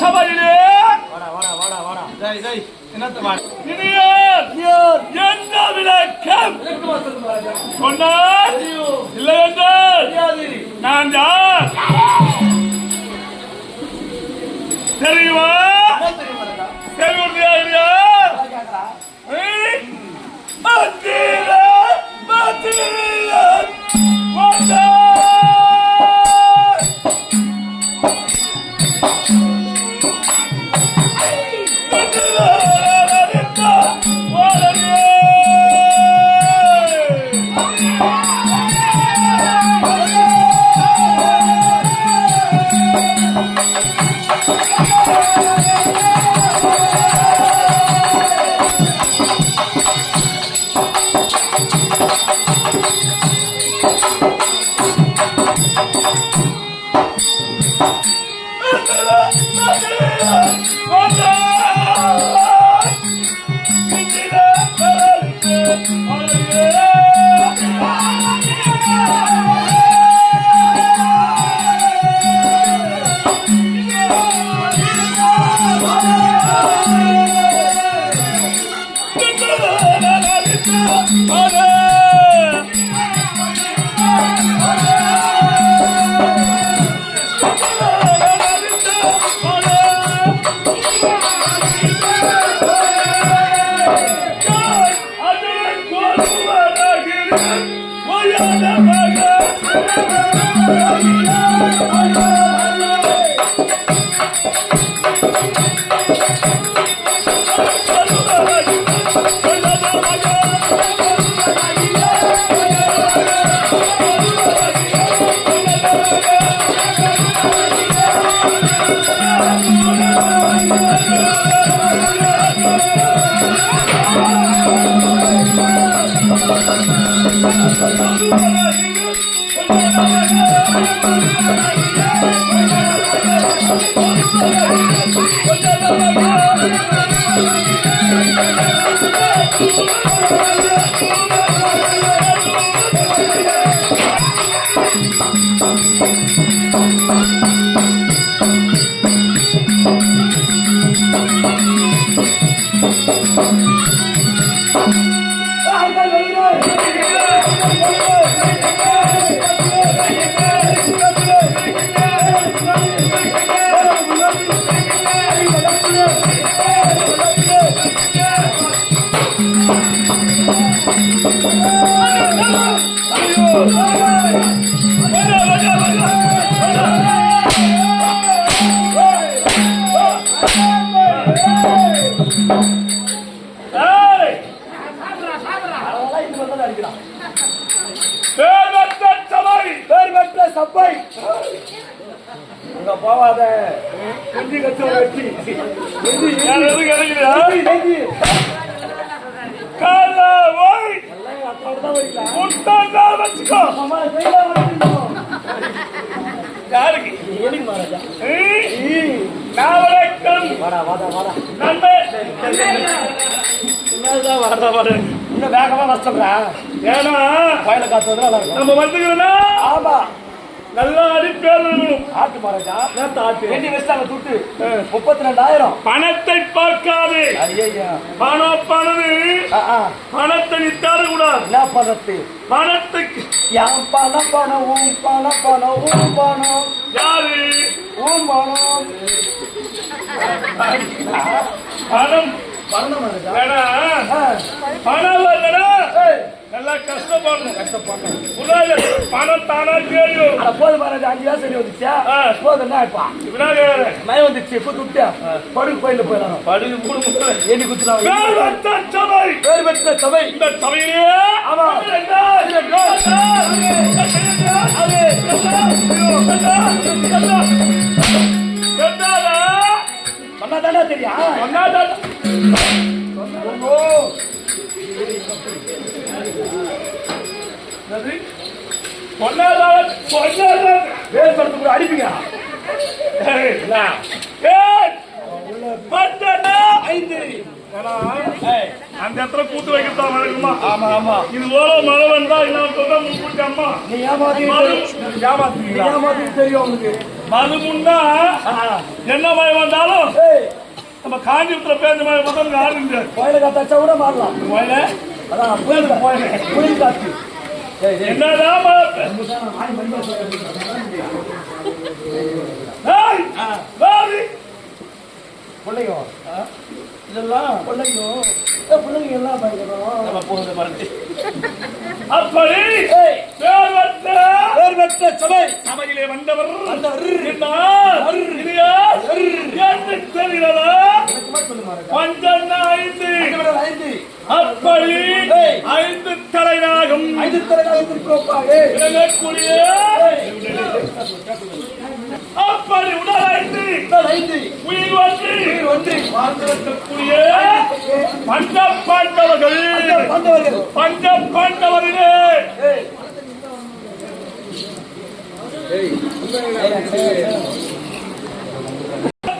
சபையிலே என்ன விளக்கம் சொன்னார் இல்லை என்றால் நான் யார் தெரியுமா? போவாத இன்னும் வேகமா நஷ்டம்ரா. ஏன்னா கோயில காத்து நம்ம வந்துக்கிறோம்னா ஆமா நல்லா அடி பேர் ஆட்டு மரஜா ஆட்டு எண்ணி வச்சாங்க துட்டு 32,000. பணத்தை பார்க்காது. பணம் பணது பணத்தை நித்தாரு கூடாது. என்ன பணத்து பணத்துக்கு என் பணம் பணம் ஊம் பணம் பணம் ஊம் பணம் யாரு ஊம் பணம் பணம் பணம் நல்லா கஷ்டப்படணும் பணம் தானா தெரியும். போது மகாராஜா 5 வருஷம் சரி வந்துச்சா போதுன்னா விநாயகர் மயம் வந்துச்சு இப்போ துட்டா படுகு கோயில போயிடலாம். படுகு எண்ணி குத்துறாங்க. பேர் பெற்ற சபை இந்த சபையிலே ஆமா சொன்னாதானா தெரியும். அடிப்பீங்க அந்த இடத்துல கூட்டு வைக்கிறதா வழக்கமா? ஆமா ஆமா. இது ஓரோ மழை வந்தா இன்னும் நீ ஏமாத்தி தெரியும் உங்களுக்கு. மறுமுன்னா என்ன மழை வந்தாலும் நம்ம காஞ்சிபுரத்துல பேருந்து மழை வந்தாலும் ஆளுங்க கோயில காத்தாச்சா கூட மாறலாம். மழை அதான் புயல் காத்து. என்னதான் மழை பிள்ளைங்க இதெல்லாம் பிள்ளைங்க எல்லாம் பயங்கரம். அப்படி பேர் பெற்ற சபையிலே வந்தவர் தெரிகிறதா? பஞ்சன்னா 5 அப்படி 5 தலைநாகம் அப்படி உடல் 5 உயிர் ஒன்று வாழ்ந்திருக்கக்கூடிய பஞ்ச பாண்டவர்கள் பாண்டவர்களே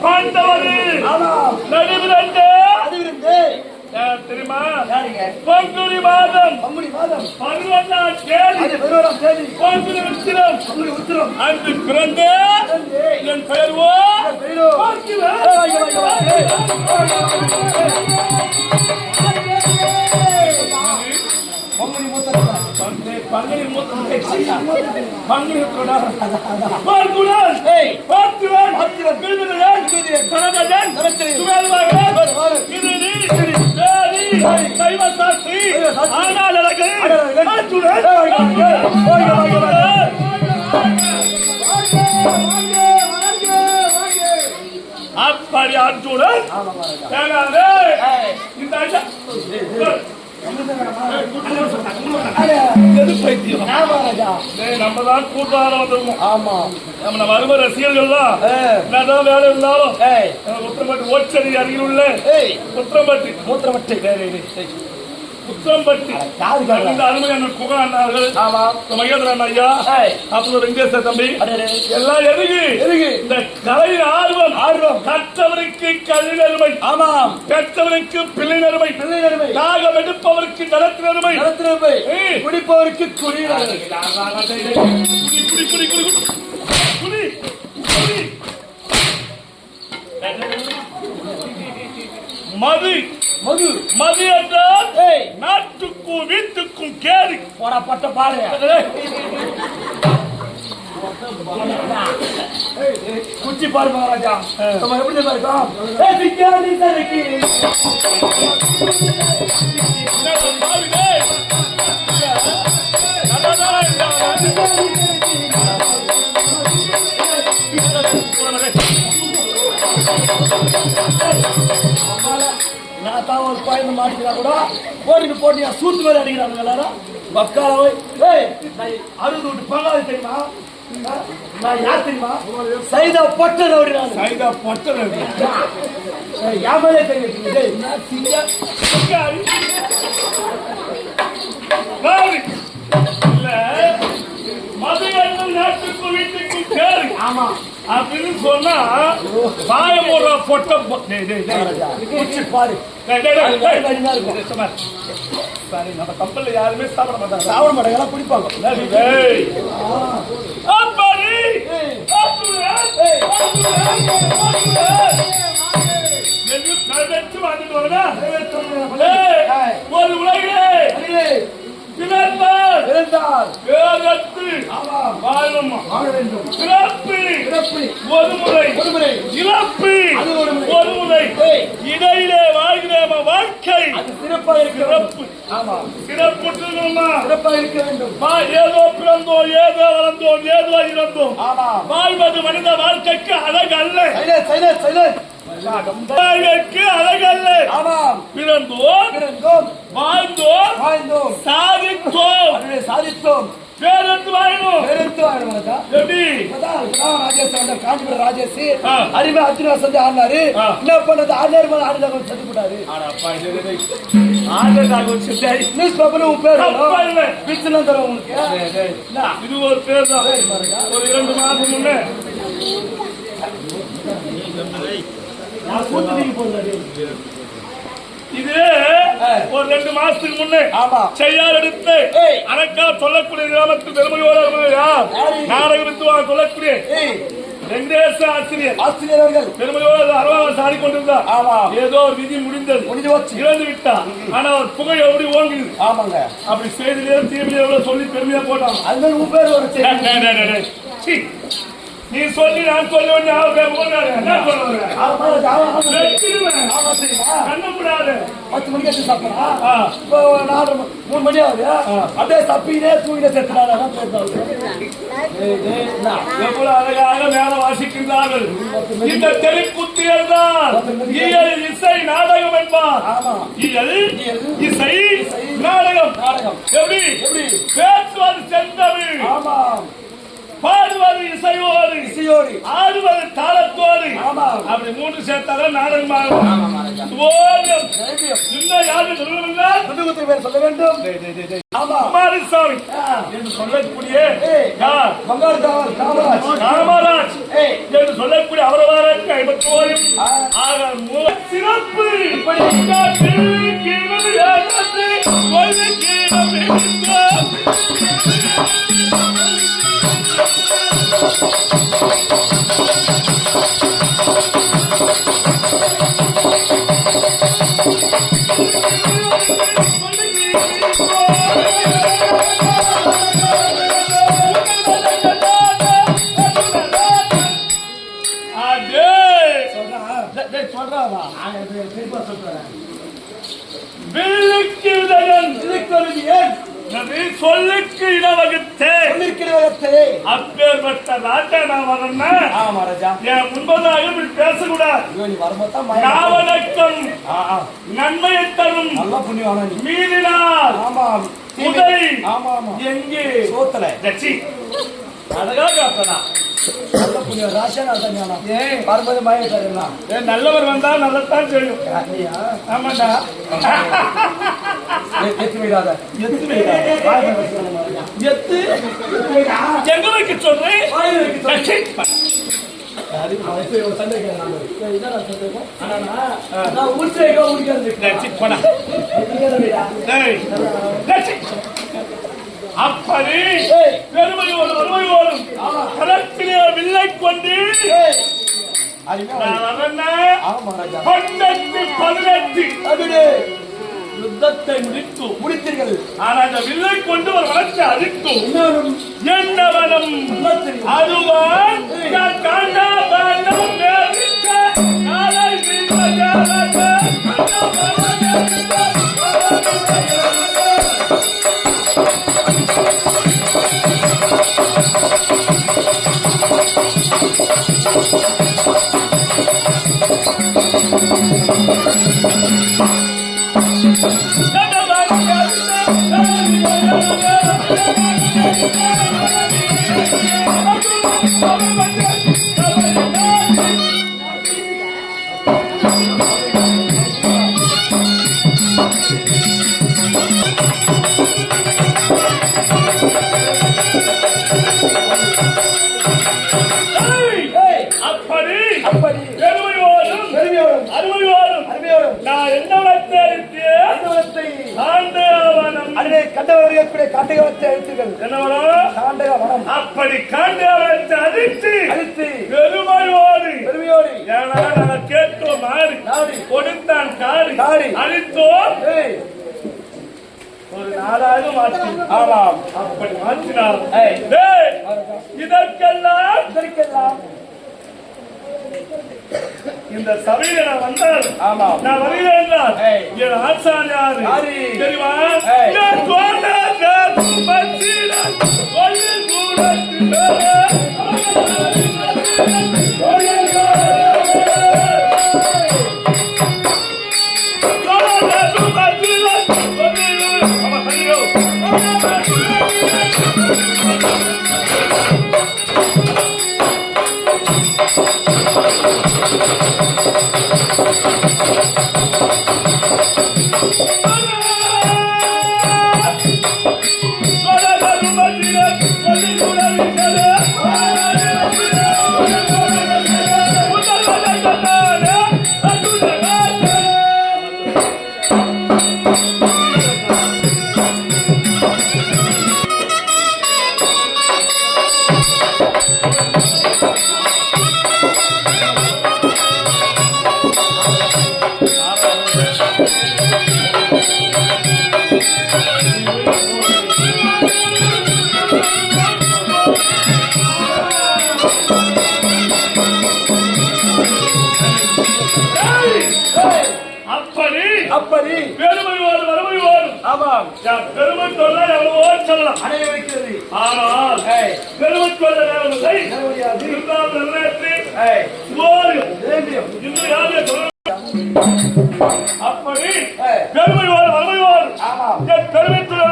பாண்டவர்கள் நடுவிரண்டு தெரியுமா? பங்குனி மாதம் 11ஆம் தேதி பங்குனி உத்திரம் அன்று பிறந்த என் பெயர்வோ அப்படி அர்ஜுனன் நம்மதான் கூட்டாரம் வந்துருவோம். ஆமா நம்ம வருவ ரசிகர்கள்லாம் என்னதான் வேலை இருந்தாலும் உத்திரம்பட்டி ஓச்சரி அருகில் உள்ள உத்திரம்பட்டி உத்திரம்பட்டி அருமையான குகா அண்ணார்கள் மகேந்திரன் ஐயா அப்புறம் வெங்கடேச தம்பி எல்லாம் எதுக்கு இந்த கலை ஆர்வம் கற்றவருக்கு கல்வி நெருமை பெற்றவருக்கு பிள்ளை நெருமை தாகம் எடுப்பவருக்கு நடத்து நெருமை குடிப்பவருக்கு குடி மது என்றால் நாட்டுக்கும் வீட்டுக்கும் கேரி போடப்பட்ட பாடு. குச்சி பாரு மகாராஜா நம்ம எப்படி இருக்கோம்? நான் ஒரு குழந்தை மாட்டிக்கிறா கூட போட்டிட்டு போட்டியா சூத்து மேல அடிக்கிறாங்க எல்லாரும் பக்கால போய் 60 வீட்டு பங்காளி தெரியுமா? நான் யார் தெரியுமா? சைதா பொட்டர் ஓடினாங்க. சைதா பொட்டர் யாமலே தெரியும் மது நாட்டுக்கு வீட்டுக்கு கேள்வி. ஆமா அப்படின்னு சொன்னா பாயம் ஒரு பொட்ட பாரு. நம்ம கப்பல்ல யாருமே சாப்பிட மாட்டாங்க குடிப்பாங்க. ஒரு உலகிலே இடையிலே வாழ்கிற வாழ்க்கை சிறப்பு இருக்க வேண்டும். ஏதோ பிறந்தோம், ஏதோ வளர்ந்தோம், ஏதோ இருந்தோம். வாழ்வது மனித வாழ்க்கைக்கு அழகு அல்ல, அழகல்ல. பிறந்தோம் வாழ்ந்தோம் சாதித்தோம் பேருந்து வாழணும். காஞ்சிபுரம் ராஜேஷ் அறிவை அர்ஜுனா வந்து ஆடினாரு. என்ன பண்ணது? ஆடினாரு மேல ஆடினாங்க செத்து போட்டாரு. நியூஸ் பேப்பர்ல உன் பேர் பிச்செல்லாம் தரும் உங்களுக்கு. இது ஒரு பேர் தான். ஒரு 2 மாதம் முன்னே இது ஒரு 2 மாசத்துக்கு முன்னே செய்யார் எடுத்து அனக்கா சொல்லக்கூடிய கிராமத்தில் பெருமையோட நாடகம் சொல்லக்கூடிய வெங்கடேச ஆசிரியர் அவர்கள் பெருமையோடு அரவாக சாடி கொண்டிருந்தார். ஆமா, ஏதோ ஒரு விதி முடிந்து வச்சு இறந்து விட்டார். ஆனா அவர் புகை எப்படி ஓங்குது. ஆமாங்க, அப்படி செய்திலே தீவிர சொல்லி பெருமையா போட்டாங்க. அது பேர் ஒரு நீ சொல்லி நான் சொல்ல என்ன சொல்லுவாங்க. 10 மணிக்கு சாப்பிடா 3 மணி ஆகுது. அப்படியே தப்பினே தூங்கின செத்துனால எவ்வளவு அழகாக மேல வாசிக்கின்றார்கள். இந்த தெளிப்புத்தியல் தான் இயல் இசை நாடகம் என்பார். இயல் இசை நாடகம். எப்படி பேசுவது செந்தமிழ், பாடுவது இசையோடு, ஆடுவது தாளத்தோடு, அப்படி 3 சேர்த்தாலும் நாடகமாகும். இன்னும் யாரும் சொல்ல வேண்டும். குமாரசாமி என்று சொல்லக்கூடிய காமராஜ் என்று சொல்லக்கூடிய அவரவாருக்கு 51 சிறப்பு சொல்லுக்கு இடவகுத்தே அப்பேற்பட்ட ராஜா நான் வரேன். என் முன்பதாக பேசக்கூடாது. நாவலக்கம் நன்மையை தரும் மீறினார் உதவி எங்கே சோத்தல அழகாக நல்லவர் வந்தா நல்லத்தான் செய்யும். ஆமாண்டா எங்க வைக்க சொல்றேன். அப்படி பெருமையோடும் களத்திலே வில்லை கொண்டு 18 யுத்தத்தை முடித்தீர்கள். ஆனால் அந்த வில்லை கொண்டு ஒரு வளர்ச்சி அழித்தும் என்ன வனம் அதுவான் அப்படி காண்டவத்தை அழித்து பெருமையோடு கேட்டோம் நாடு கொடுத்தான் காடு அழித்தோம் ஒரு நாடாக மாற்றி. ஆமாம், அப்படி மாற்றினார். இதற்கெல்லாம் இந்த சபையில நான் வந்தால் நான் வருகிறேன் என்றால் என் ஆசான் யாரு தெரியுமா? அப்படி பெருமை ஓடும் வறுமை ஓடும். ஆமாம், பெருமை சொல்ல எவ்வளவோ சொல்லலாம், அடைய வைக்கிறது. ஆனால் பெருமை சொல்ல நேரமில்லை. இருந்தாலும் நிறைவேற்றி இன்னும் யாருமே சொல்ல. அப்படி பெருமை ஓடும் வறுமை ஓடும். பெருமை சொல்ல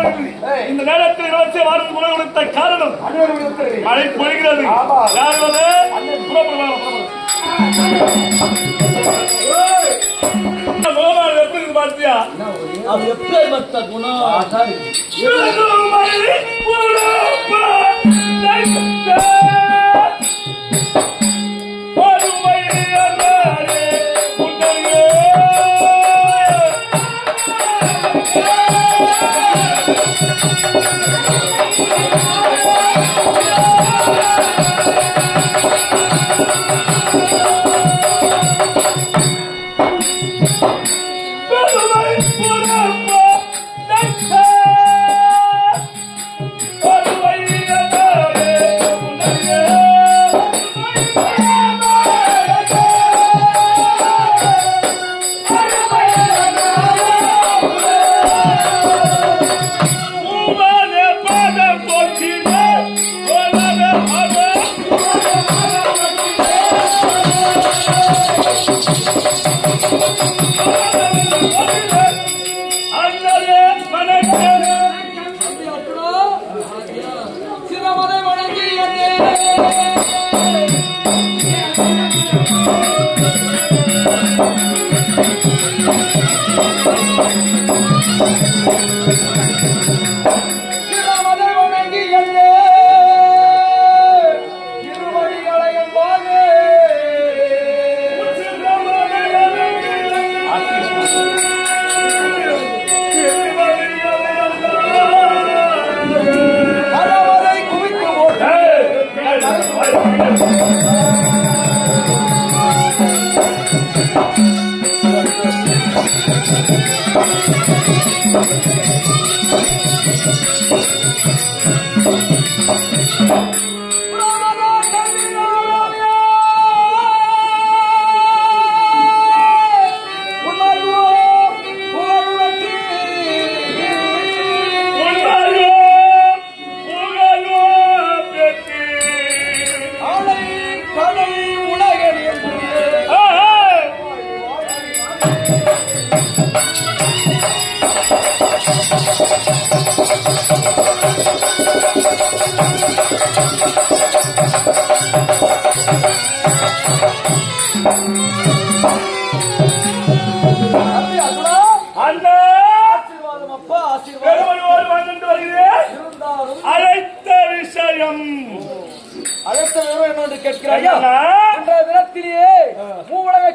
இந்த நேரத்தில் இருபத்தி வாரத்துக்கு முறை கொடுத்த காரணம் மழை பொழிகிறது. எப்படி பார்த்தியா? அது எப்படி மத்த குணம்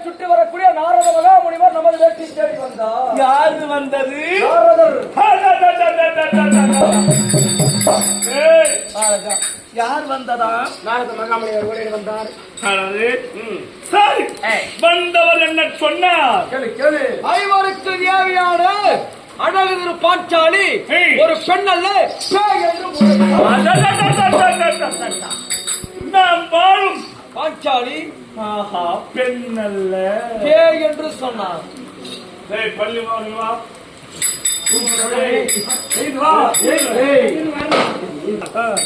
சுற்றி வரக்கூடிய நாரத மகாமுனிவர் நமது வேட்டில் தேடி வந்தார். யாரு வந்தது? யார் வந்ததா? நாரத மகாமுனிவர் ஓடி வந்தார். சரி, வந்தவர் என்ன சொன்னார்? கேளு கேளு. ஐவருக்கு தேவையான அழகு திரு பாஞ்சாலி ஒரு பெண் அல்ல நாம் வாழும் பாஞ்சாலி பெண் அல்ல பே என்று சொன்னார். பள்ளி வா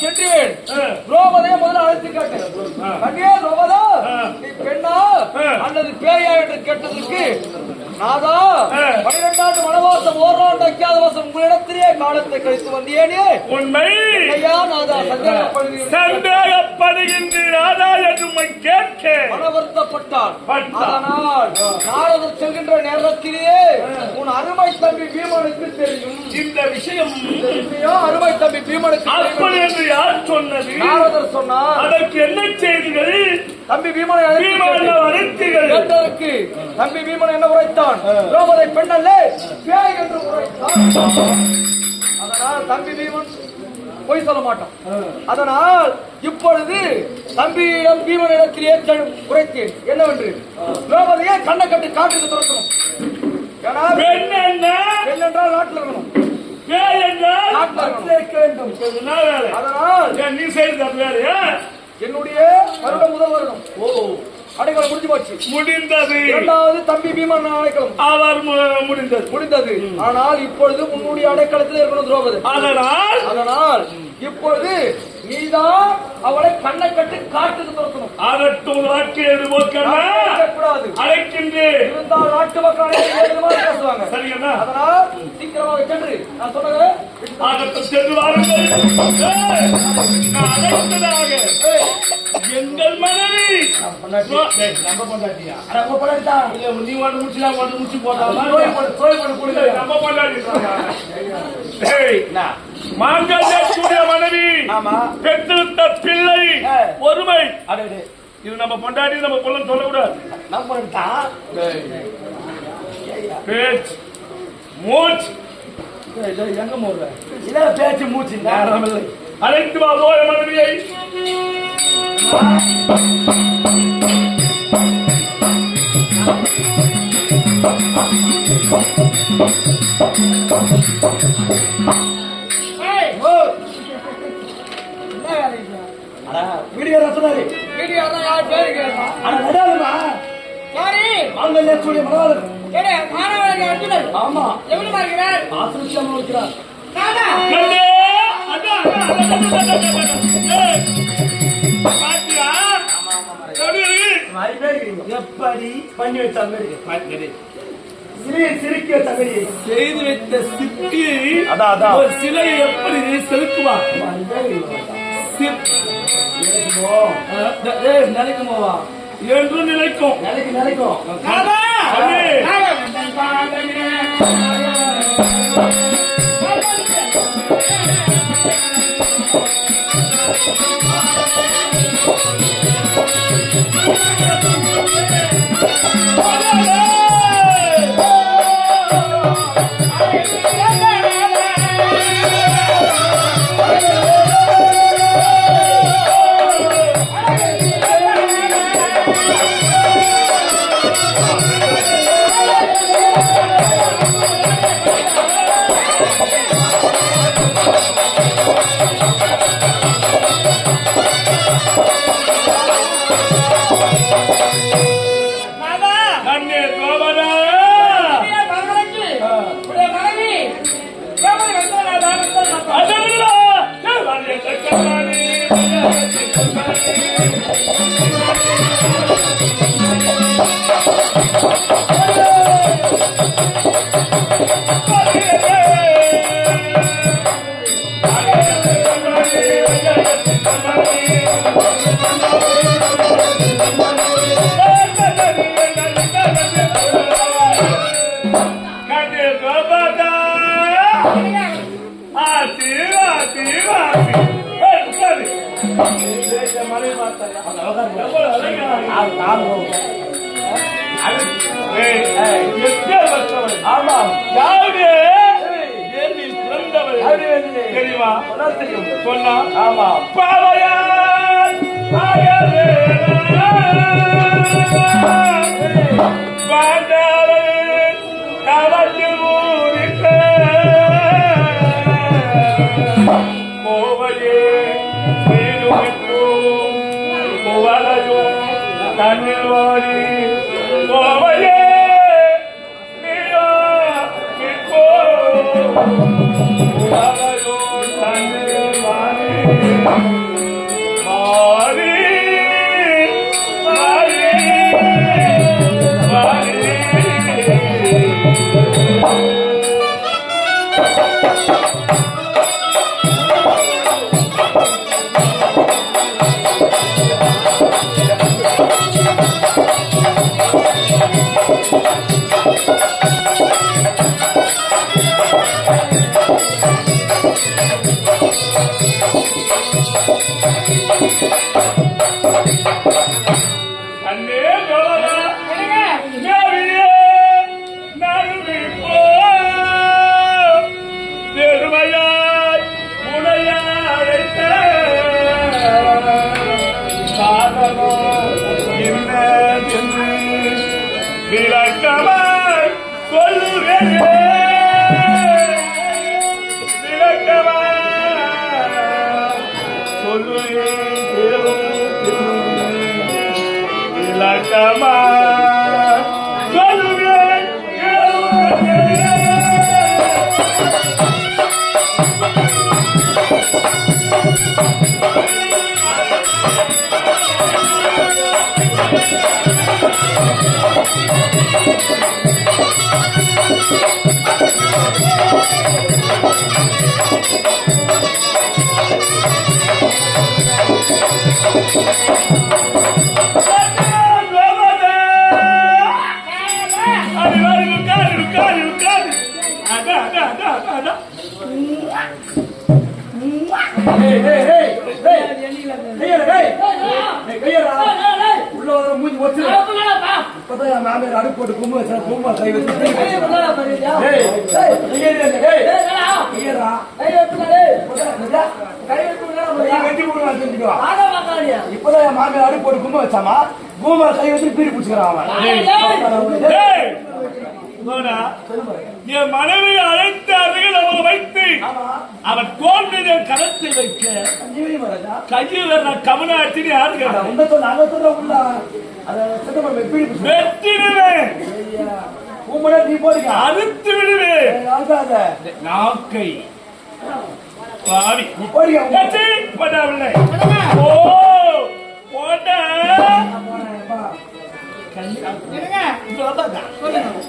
சென்றேன். ரோமதையை முதல்ல அழைத்து கேட்டேன். கண்ணே ரோமதா, நீ பெண்ணா அல்லது பேயா என்று கேட்டதற்கு நாதா 12 ஆண்டு வனவாசம் ஓராண்டு அஞ்ஞாதவாசம் உங்களிடத்திலே காலத்தை கழித்து வந்தேனே. உண்மை ஐயா நாதா, சந்தேகப்படுகின்ற ராதா என்று கேட்க மனவருத்தப்பட்டான். அதனால் நாரதர் செல்கின்ற நேரத்திலேயே உன் அருமை தம்பி பீமனுக்கு தெரியும். இந்த விஷயம் அருமை தம்பி பீமனுக்கு அப்படி என்று யார் சொன்னது? நாரதர் சொன்னார். அதற்கு என்ன செய்திகள்? தம்பி பீமனை அழைத்தீர்கள் கேட்டதற்கு தம்பி பீமன் என்ன உரைத்தான்? ரோமதை பெண்ணல்ல பேய் என்று உரைத்தான். அதனால் தம்பி பீமன் பொய் சொல்ல மாட்டான். அதனால் இப்பொழுது தம்பியிடம் பீமனிடத்திலே உரைத்தேன் என்னவென்று, ரோமதையே கண்ணை கட்டி காட்டுக்கு துரத்தணும். என்றால் நாட்டில் இருக்கணும், அதனால் நீ செய்த என்னுடைய வருடம் முதல் வருடம் அடைக்கலம் முடிஞ்சு போச்சு. முடிந்தது. இரண்டாவது தம்பி பீமன் அடைக்கலம் அவர் முடிந்தது. ஆனால் இப்பொழுது உன்னுடைய அடைக்கலத்தில் இருக்கணும் திரௌபதி. அதனால் இப்பொழுது நீதான் அவளை கண்ணை கட்டு காட்டுக்கு துரத்தணும். அதட்டும் கூடாது. அழைக்கின்றேன். இருந்தால் நாட்டு மக்கள் பேசுவாங்க. சரிங்களா? அதனால் சீக்கிரமாக சென்று நான் சொன்னது ஆகட்டும் சென்று வாருங்கள். எங்கள் மனைவி நம்ம பொண்டாட்டியா? நம்ம பொண்டாட்டியா? நீ ஒன்று முடிச்சுலாம் ஒன்று முடிச்சு போட்டாலும் நம்ம பொண்டாட்டி மாங்கல்ய மனைவி பெற்றெடுத்த பிள்ளை ஒருமை. இது நம்ம பொண்டாட்டி நம்ம பொண்ணு சொல்லக்கூடாது. நம்ம பொண்டாட்டா பேச்சு மூச்சு எங்க மூடுற இத பேச்சு மூச்சு நேரம் இல்லை. அழைத்து வா போய மனைவியை. வீடியோ சொன்னாரு. வீடியோ யார் பேரு கேட்டா? ஆனா நடாதுமா யாரு மாங்கல்ய சூரிய மனவாளர். ஏடே மானவரே அர்ஜுனன். ஆமா. எப்படி மாறுகிறார்? ஆசிரமம் இருக்கிறார். நானா கண்ணே அடா பாத்தியா? ஆமா எப்படி பண்ணி வச்சாங்க? சிரிக்க தகடி செய்து வைத்த சிப்பி ஒரு சிலை எப்படி செலுக்குவா? நினைக்குமோவா என்று நினைக்கும். நினைக்கும். சொன்னா ஆமா பாவையால் கவத்தில் ஊரிக்க கோவையே கோவலையோ கண்ணில் வாடி கோவையே நீயோ இப்போ கோவலையோ கண்ணில் வாடி மாறி மாறி மாறி அம்மா சொல்லுவேன் மாமியார் அடுப்பு போட்டு கும்பா கை வச்சு இப்பதான் மாமியார் அடுப்பு போட்டு கும்ப வச்சாமா கும்பா கை வச்சு பீடி பிடிச்சுக்கிறான் என் மனைவி அழைத்து அருகில் அவரை வைத்து அவன் தோல்வியை கரத்தை வைக்க கையில் நான் கமனாட்டி யாரு வெட்டிடுவேன் நீ போறீங்க அறுத்து விடுவேன் நாக்கை பாவி நீ போறீங்க படவில்லை ஓ போட்ட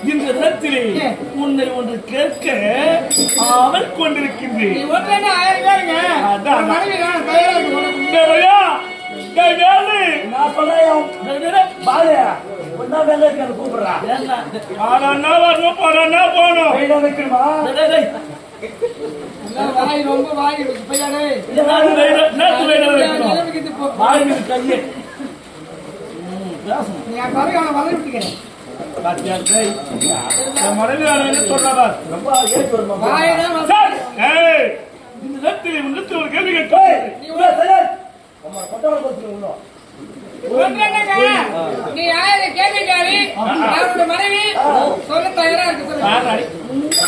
இந்த இடத்திலே உன்னை ஒன்று கேட்க அவள் கொண்டிருக்கின்றேன். நீ யாரு கேள்விக்காரி அவருடைய மனைவி சொல்ல தயாரா இருக்கு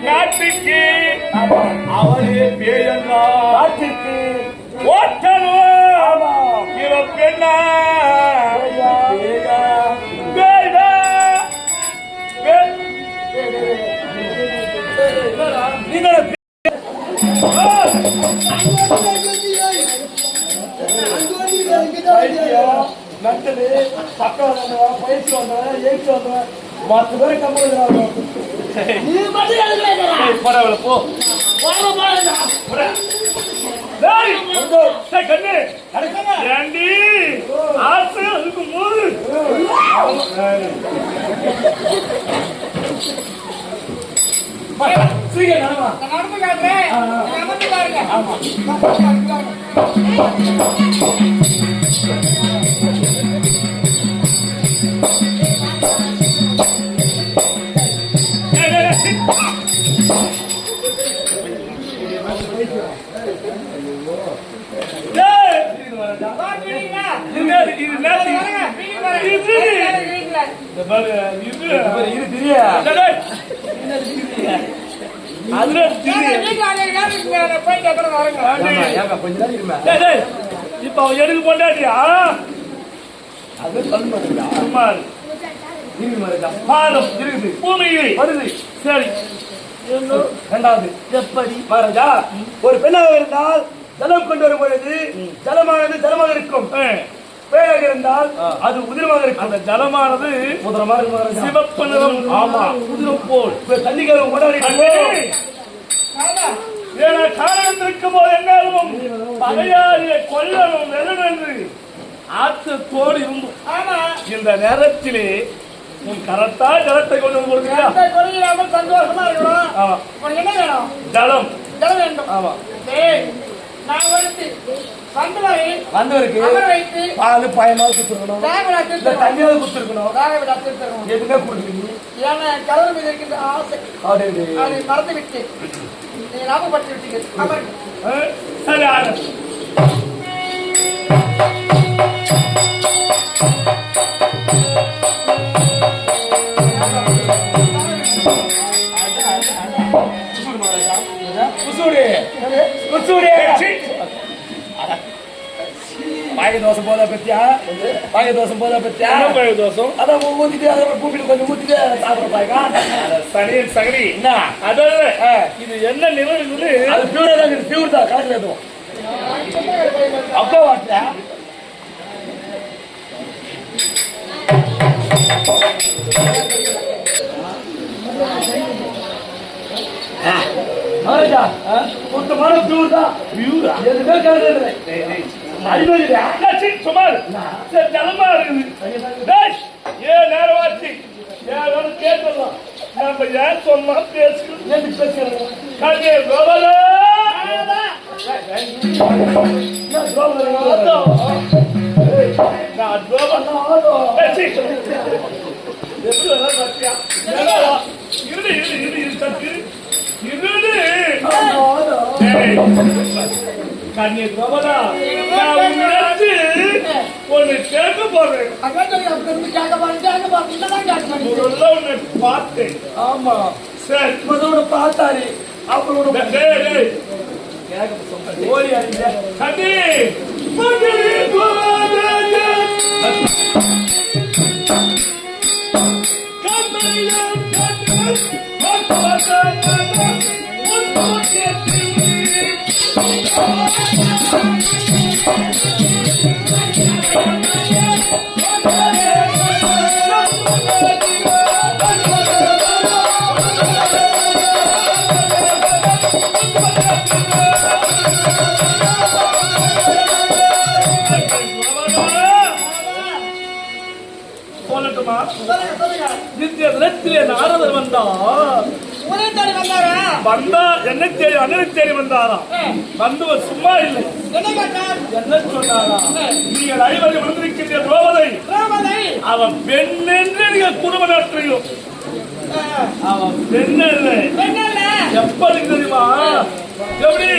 நாட்டுக்கு அவரே பேயங்கா நாட்டுக்கு ஓட்டணும் இவ பெண்ணா நட்டது பக்கம் வந்தவன் பயிற்சி வந்தவன் ஏற்று வந்தவன் 10 பேரை கம்பெனி பரவாயில்ல போ கண்ணு ஏண்டி ஆசை அதுக்கும் போது நடந்து காட்டுறேன் பாருங்க இப்ப எடுக்க போட்டாட்டியா பூமியை வருது சரி இரண்டாவது எப்படி மகாராஜா ஒரு பெண்ணாக இருந்தால் ஜலம் கொண்டு வரும் பொழுது ஜலமானது ஜலமாக இருக்கும் பேராக இருந்தால் அது உதிரமாக இருக்கும் அந்த ஜலமானது உதிரமாக இருக்கும் சிவப்பு நிறம் ஆமா உதிரம் போல் தண்ணிக்காரங்க கொண்டாடி காரணம் இருக்கும் போது என்னாலும் பகையாளியை கொல்லணும் வெறும் என்று ஆற்றத்தோடு இருந்தும் இந்த நேரத்திலே உன் கரத்தா ஜலத்தை கொண்டு வந்து சந்தோஷமா இருக்கணும் என்ன வேணும் ஜலம் ஜலம் வேண்டும் ஆமா வந்தவருக்கு பால் பாயமாக குத்துருக்கணும் தண்ணியாவது குத்துருக்கணும் எதுவுமே கொடுத்துருக்கீங்க கலர் மீது இருக்கின்ற ஆசை அதை மறந்து விட்டு நீ லாபப்படுத்தி விட்டீங்க சரி பாயதோசம் போதா பத்தியா பாயதோசம் போதா பத்தியா பாயதோசம் அதான் ஊத்திட்டு அதில் கூப்பிட்டு கொஞ்சம் ஊத்திட்டு சாப்பிட பாய்க்கா சரி சகடி என்ன அதாவது இது என்ன நிறம் இது அது பியூரா தான் இருக்குது பியூர் தான் கணக்கு எதுவும் அப்பா வாட்ட சுத்தமான பியூர் தான் பியூரா எதுவுமே கணக்கு சுமார் ஜலமா இருக்குது ஏன் நேரமாச்சு ஏன் கேட்கலாம் நம்ம ஏன் சொன்னா பேசுகிறோம் கண்ணே கோபால கண்ணே கோபாலா ஒன்னு கேட்க போறேன் பார்த்தேன் ஆமா சரி முதல்ல பார்த்தாரு அப்புறம் ஓடி அடிங்க கண்ணே நாரதர் வந்தா என்ன தேடி அண்ணனுக்கு தேடி வந்தாராம் வந்தவர் சும்மா இல்லை என்ன சொன்னாரா நீங்கள் ஐவரை வந்திருக்கின்ற ரோவதை அவன் பெண் என்று நீங்கள் குடும்ப நடத்துறீங்க அவன் பெண் இல்லை எப்படி தெரியுமா எப்படி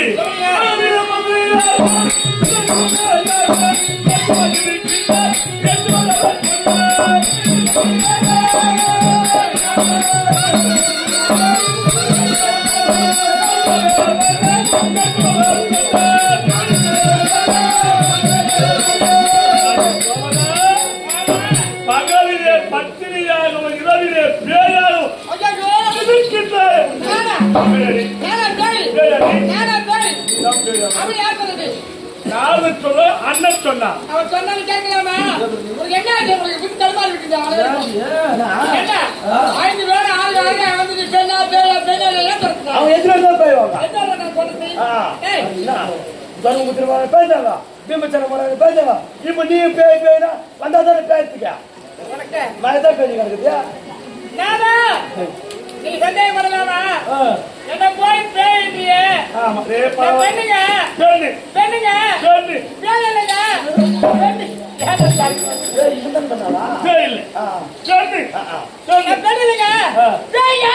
பகலிலே பத்தினியாகவும் இரவிலே பேயாகவும் அண்ணன் சொன்னான் அவர் சொன்னாலும் கேட்கலாமா என்ன தடுமாறி விட்டு 5 பேர் 6 பேர் வந்து பெண்ணா பேரா பெண்ணா அவன் எதிராக போய்வாங்க பேசாங்க பிம்பச்சன போறாங்க பேசாங்க இப்ப நீ பேய்னா வந்தா தானே பேசுக்க நான் தான் பேசி கிடக்குதியா நீ சந்தேகம் பண்ணலாமா என்ன போய் பேய்ந்தியே பெண்ணுங்க பெண்ணுங்க பேயலைங்க பெண்ணுங்க பேயா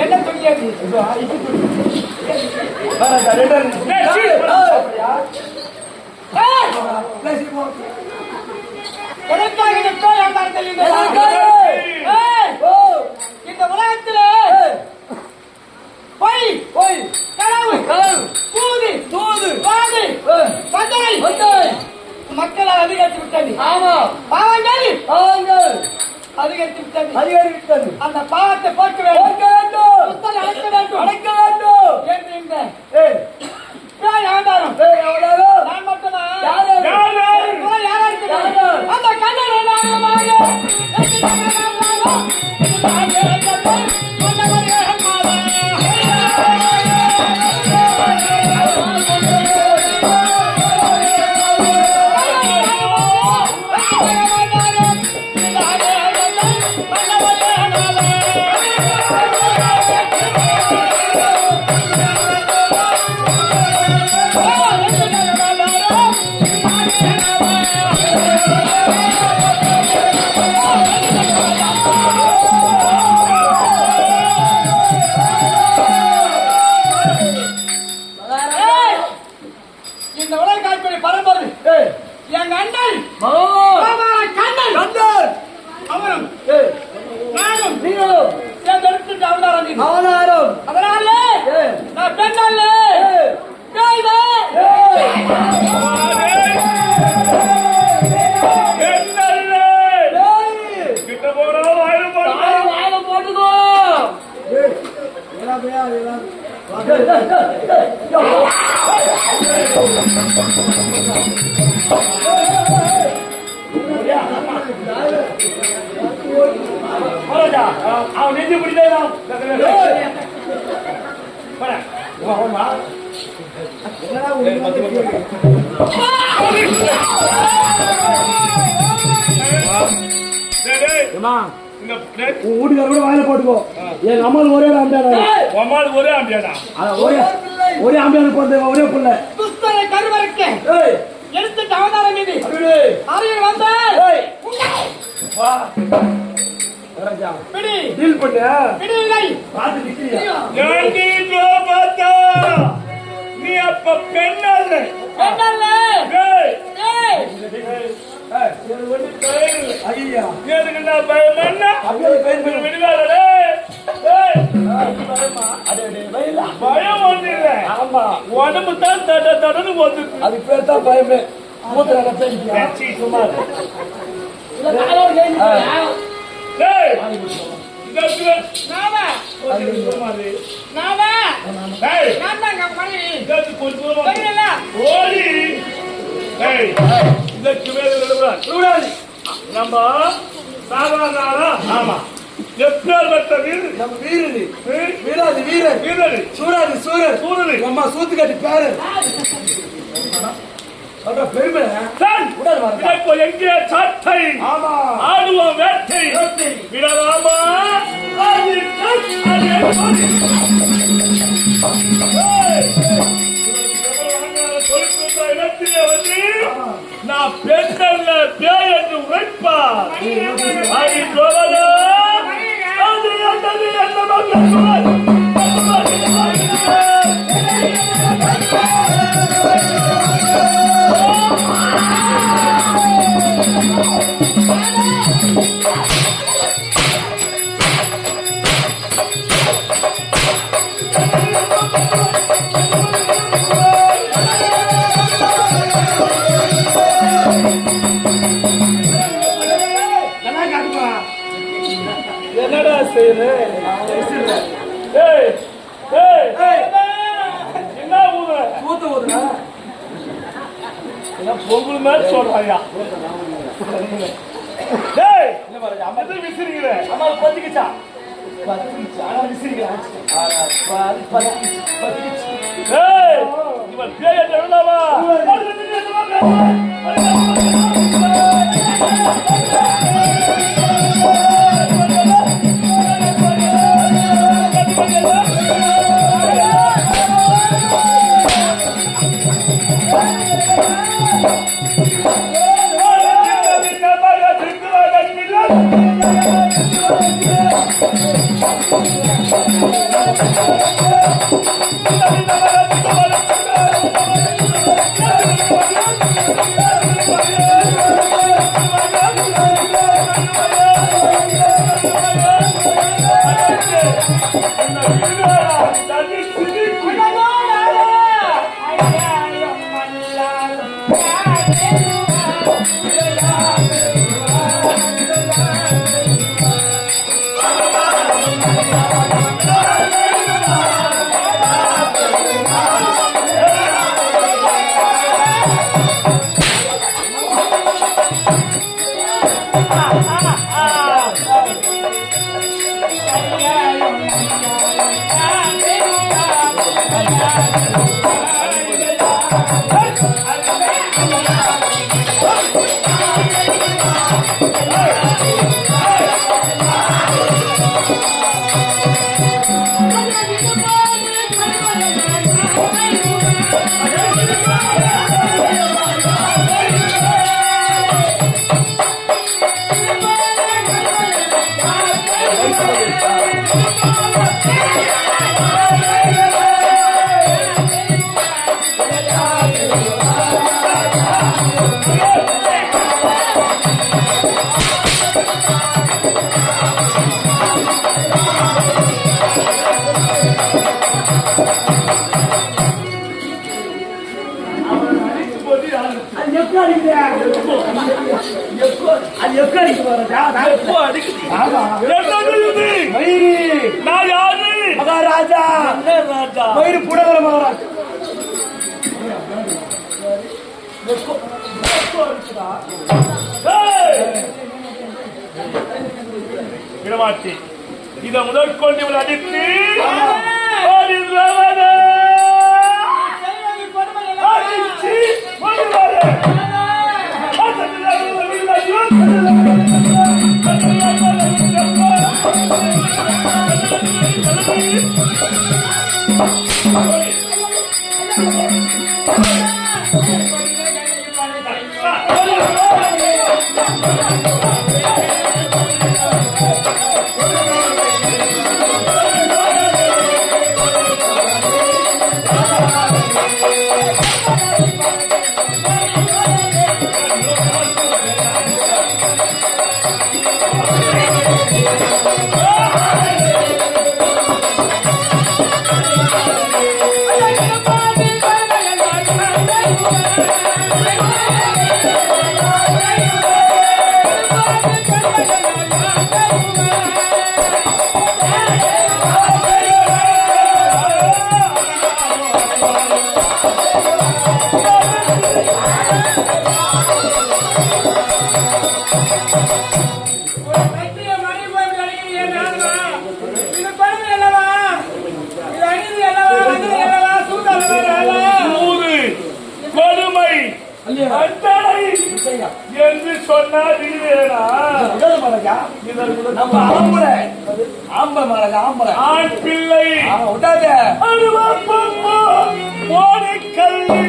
என்ன சொல்லியாச்சு இந்த உலகத்திலே பொய் பொய் களவு களவு தூது தூது பாதை பந்தனை மக்களால் அதிகரித்து விட்டது. ஆமா பாவங்கள் பாவங்கள் அதிகரித்து விட்டது அதிகரித்தது. அந்த பாவத்தை போக்க வேண்டும் அழைக்க வேண்டும் அழைக்க வேண்டும் என்று ஆதாரம் நான் மட்டும்தான் அந்த கண்ணன் இந்த உலக காட்சி பரம்பரை எங்க அண்ணன் கண்ணன் அவரும் நானும் நீங்களும் சேர்ந்து அவதாரம் அதனால நான் பெண்ணல்ல போட்டுக்கோ அவன் நெஞ்சு பிடிதான் வீட்டுக்கார கூட வாயில போட்டுக்கோ. எங்க அம்மாவுக்கு ஒரே அம்மையாடா ஒரே அம்மையாடா ஒரே அம்மையாடு போறது ஒரே புள்ள புஸ்தக கருவறைக்க எடுத்துட்டு அவதாரம் மீது அருகில் வந்த டீல் பண்ணு நீ அப்ப பெண்ணல்ல பயம் ஒண்ணு இல்ல உடம்பு தான் தடன்னு போது அது பேர் தான் பயமே சுமார் நம்ம சாதாரண ஆமா எப்பேற்பட்ட வீரர் நம்ம வீரர் வீராதி வீரர் சூராதி சூரர் அம்மா சூத்து கட்டி பேரு பெருமை எங்கே சட்டை ஆடுவோம் வேட்டை விடலாமா நான் பெண்ணல்ல பேய் என்று உரைப்பார் என்னடா செய்யற என்ன ஊதுற பொங்கல் மாதிரி சொல்றாயா விசிறிக்கிற அம்மா பத்திக்கிச்சா இவன் பேய எழுதாவா மகாராஜா மயிறு புடவர மகாராஜா விடமாட்டி இதை முதற்கொண்டு இவள் அடித்து என்று சொன்னா ஆம்பளை மகாராஜா ஆம்பளை ஆண் பிள்ளை விட்டாத ஓடி கல்வி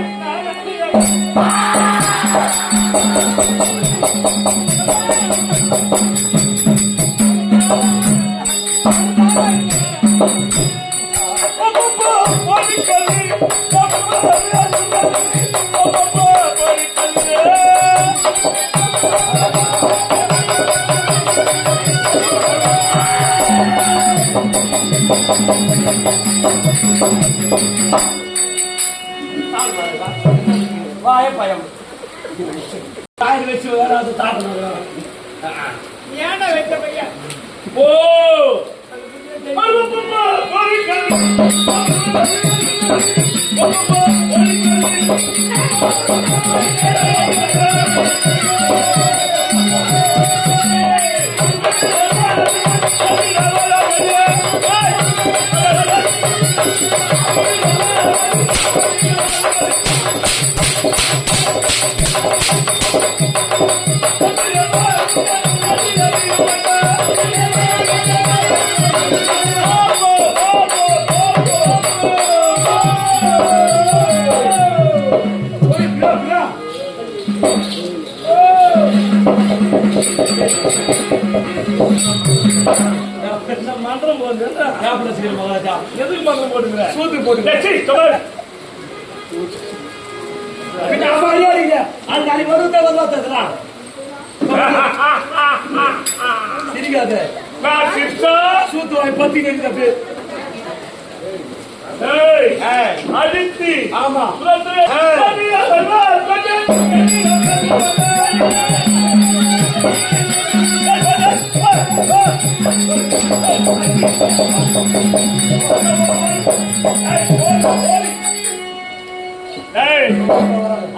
வாய பயம் தாய் வச்சு வேறாவது தாக்கணும் ஏன்டா வெட்ட பையன் ஓ மந்திரம் போடுங்க மகாராஜா எதுக்கு மந்திரம் போட்டுக்கிற சூத்து போட்டு சிரிக்காது சூத்து வாய் பத்தி நின்று அடித்து ஆமா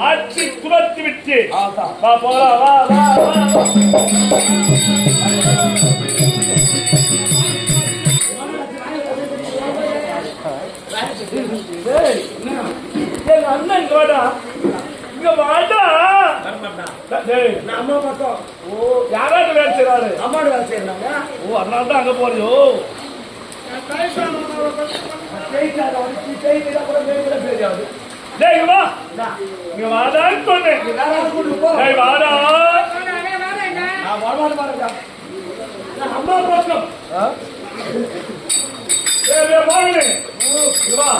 ஆட்சி துரத்தி விட்டு வா போலாம் வா வா வா எங்க அண்ணன் இங்க வாடா இங்க வாடா அம்மா பார்த்தோம் ஓ யாராவது வேலை செய்யறாரு அம்மாடு வேலை செய்யறாங்க ஓ அதனால தான் அங்க போறியோ டேய் வா இங்க வாடான்னு சொன்னேன் டேய் வாடா நான் வரமாட்டேன் பாருங்க அம்மா பார்த்தோம் டேய் வாங்க இங்க வா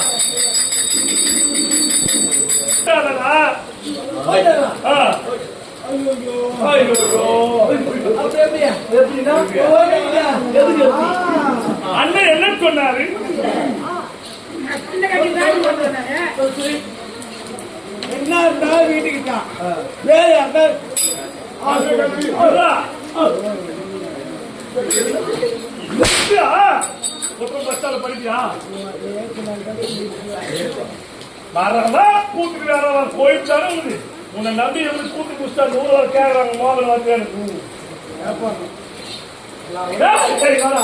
அண்ணன் என்ன சொன்னாரு என்ன வீட்டுக்கு வேற படிக்கியா வரவா கூட்டுக்கு வேறவா கோயில் தானே உண்டு உன்னை நம்பி எப்படி கூட்டு குடிச்சா 100 கேட்கறாங்க மோதல் வந்து சரி வாடா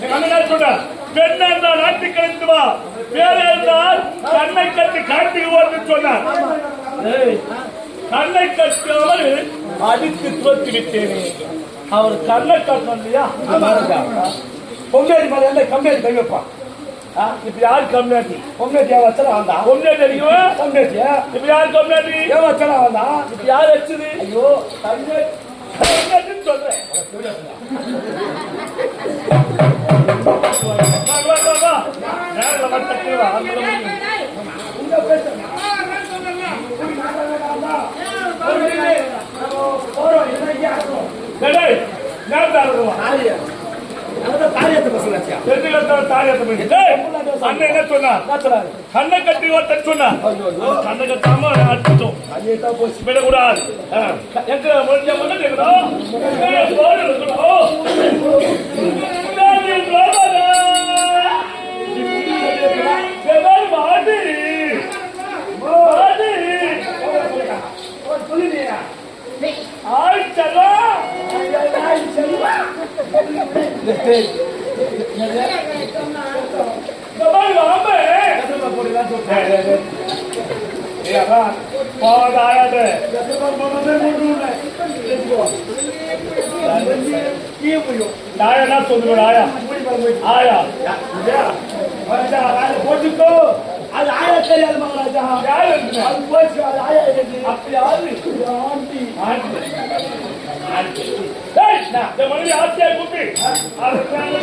எங்க அண்ணன் சொல்ற பெண்ணா இருந்தா நாட்டு கழித்து வா வேற இருந்தால் கண்ணை கட்டி காட்டுக்கு ஓடுன்னு சொன்னார் கண்ணை கட்டாமல் அடித்து துரத்தி விட்டேனே அவர் கண்ணை கட்டணும் இல்லையா பொங்கேரி மேல எல்லாம் கம்பேரி கை வைப்பான் இப்ப யாரு கம்யூனிட்டி பொங்கேட்டியா வச்சலாம் வந்தான் கம்யூனிட்டி அடிக்குவா பொங்கேட்டியா இப்ப யாரு கம்யூனிட்டி ஏன் வச்சலாம் வந்தான் இப்ப யாரு வச்சது ஐயோ கம்யூனிட்டி சொல்றேன் நேரில் மட்டும் உங்க பேச போறோம் தாரியத்தை பசங்க அண்ணன் என்ன சொன்னார் கண்ணை கட்டி ஓட்ட சொன்னார் கண்ணை கட்டாம அடிச்சோம் விடக்கூடாது எங்க முடிஞ்ச ஆயா ராஜா வேலை போட்டுக்கோ அது ஆயா தெரியாது மகாராஜா யாரு இருக்கு? அது போச்சு அது ஆயா இருக்கு அப்படி யாரு? Aunty aunty. ஆண்டி. டேய், இந்த மனைவி ஆட்சியா கூப்பி. அதுக்காக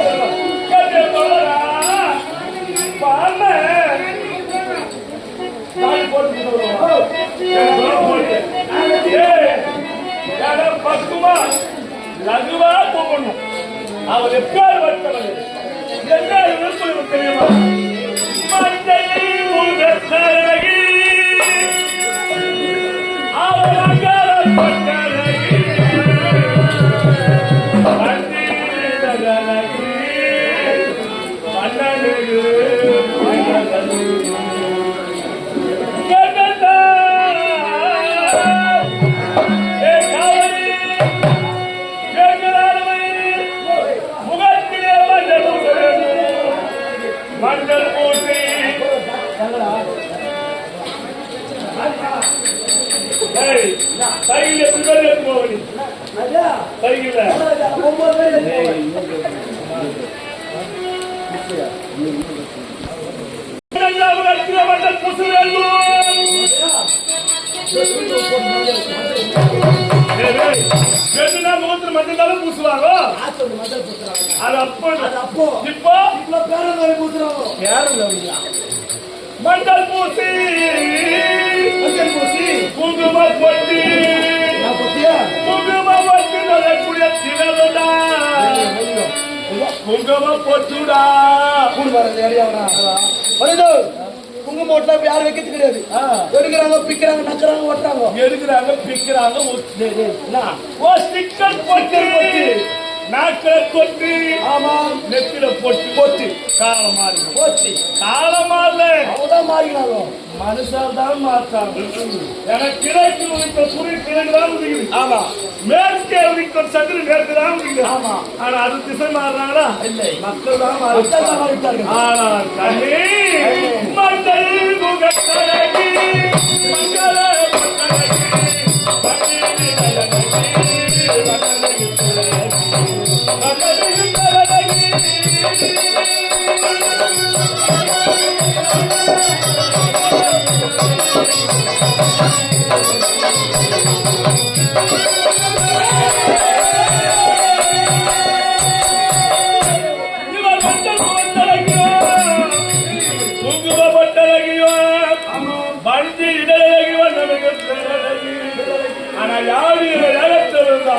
கேட்டே போறா. பாருங்க. தாலி போட்டு போட்டு. ஏய், யாரோ பக்குமா லகுவா போகணும். அவர் எப்பயார் வட்டவன் என்ன விருப்பம் தெரியுமா? மஞ்சளி முகத்தழகி அவர் அகரம் பட்டழகி மந்திரழகி மன்னனுக்கு மஞ்சள் பூசி கையில் எப்படி பேர் எடுத்து போவடி கையில் 9 பேர் மஞ்சள் பூசி வேண்டும் முகத்தில் மஞ்சள் பூசுவாங்க அது அப்போ இப்போ பேரங்களை பூசுறாங்க மஞ்சள் பூசி குங்கும பொட்டி குங்கும பொட்டி சொல்லக்கூடிய தினடா குங்கும பொட்டுடா குங்குமம் ஓட்டா யாரும் வைக்கிறது கிடையாது எடுக்கிறாங்க பிக்கிறாங்க நக்கிறாங்க ஓட்டுறாங்க எடுக்கிறாங்க பிக்கிறாங்க ஓ ஸ்டிக்கர் பொட்டி நாக்கில கொட்டி ஆமா நெத்தில பொட்டி பொட்டி காலம் மாறி போச்சு காலம் மாறல அவதான் மாறினாங்க மனுஷால் தான் மாற்றாங்க எனக்கு கிழக்கு உதித்த சூரிய கிழக்கு தான் உதிக்குது ஆமா மேற்கே உதித்த சந்திரன் மேற்கு தான் உதிக்குது ஆமா ஆனா அது திசை மாறுறாங்களா இல்லை மக்கள் தான் மாறிட்டார்கள் ஆனா கண்ணி மஞ்சள் முகத்தழகி மங்கள ஆனா யாரு இடத்திருந்தா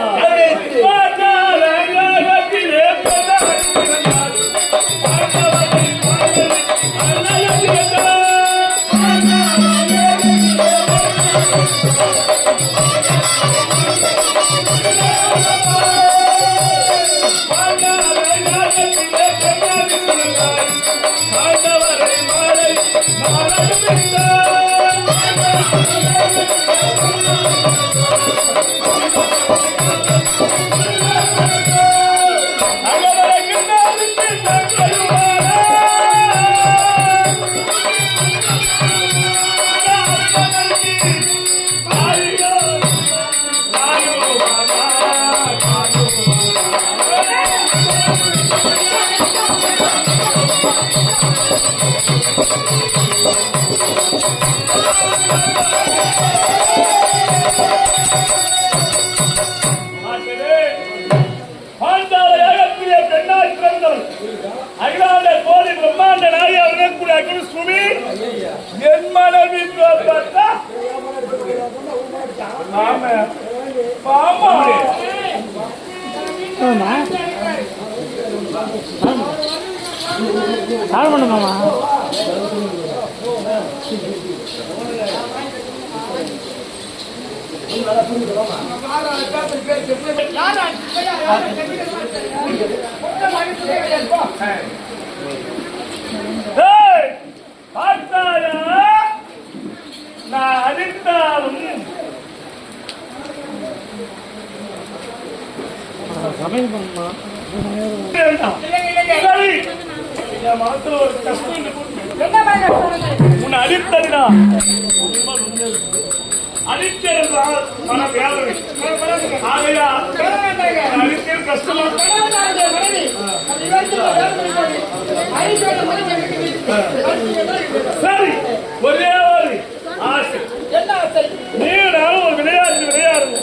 என் மனைவி மாமா பார்த்தாயா நான் அடித்தாலும் சமையல் பண்ணுமா சரி என் மனசுல ஒரு கஷ்டம் உன்னை அடித்ததுனா அடித்தல் என்றால் மன வேதனை. ஆகையால் அடித்தல் கஷ்டமா சரி. ஒரே ஒரு ஆசை, நீங்களும் ஒரு விளையாட்டு விளையாடுங்க.